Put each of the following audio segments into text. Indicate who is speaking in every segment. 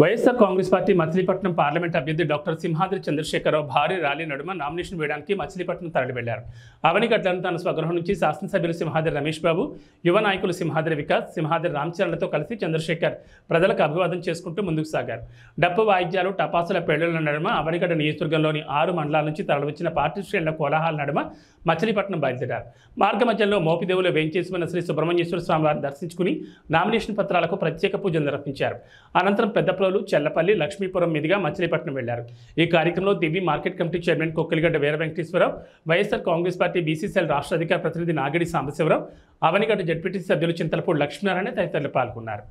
Speaker 1: YSR Congress party Machilipatnam parliament అభ్యర్థి doctor Simhadri Chandrashekar Rao భారీ rally నడుమ నామినేషన్ వేయడానికి మచిలీపట్నం తరలి వెళ్లారు. అవనిగడ్లను తన స్వగృహం నుంచి శాసనసభ్యులు సింహాద్రి రమేష్ బాబు, యువ నాయకులు సింహాద్రి వికాస్, సింహాద్రి రామచరణ్లతో కలిసి చంద్రశేఖర్ ప్రజలకు అభివాదం చేసుకుంటూ ముందుకు సాగారు. డప్పు వాయిద్యాలు, టపాసుల పేలుళ్ల నడుమ అవనిగడ్డ నియోజకవర్గంలోని 6 మండలాల నుంచి తరలివచ్చిన పార్టీ శ్రేణుల కోలాహాల నడుమ మచిలీపట్నం బయలుదేరారు. మార్గ మధ్యంలో మోపిదేవులు వేంచేసి ఉన్న శ్రీ సుబ్రహ్మణ్యేశ్వర స్వామి వారిని దర్శించుకుని నామినేషన్ పత్రాలకు ప్రత్యేక పూజలు నిర్వహించారు. అనంతరం పెద్దప్రోలు, చెల్లపల్లి, లక్ష్మీపురం మీదుగా మచిలీపట్నం వెళ్లారు. ఈ కార్యక్రమంలో దివ్య మార్కెట్ కమిటీ చైర్మన్ కొక్కిలిగడ్డ వీర వెంకటేశ్వరరావు, వైఎస్ఆర్ కాంగ్రెస్ పార్టీ బీసీసీఎల్ రాష్ట్ర అధికార ప్రతినిధి నాగిడి సాంబశివరావు, అవనిగడ్డ జడ్పీటీసీ సభ్యులు చింతలపూడి లక్ష్మీనారాయణ తదితరులు పాల్గొన్నారు.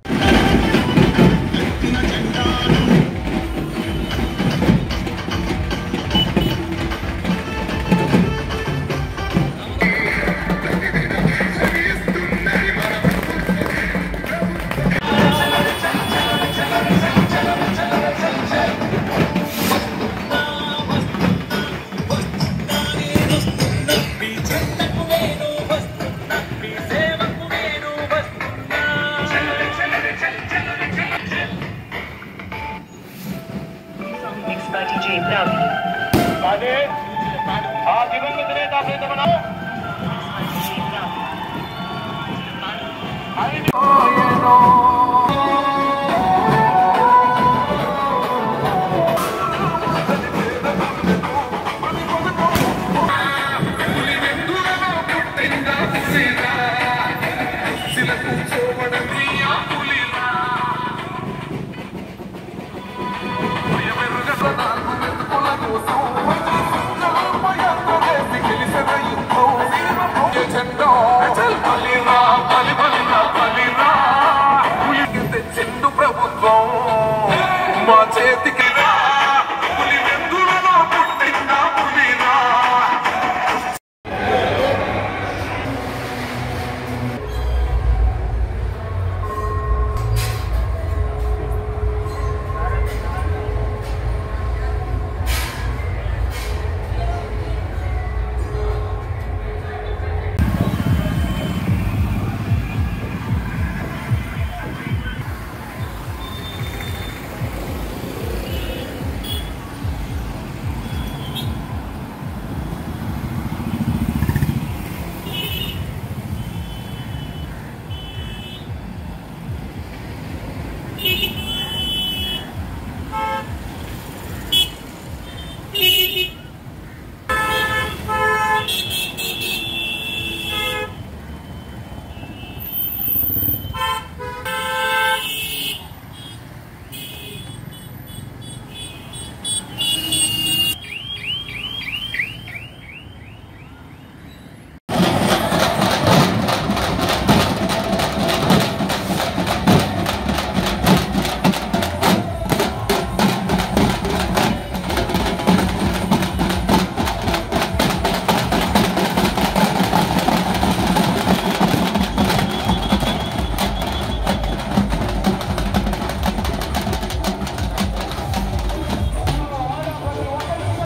Speaker 2: Oh,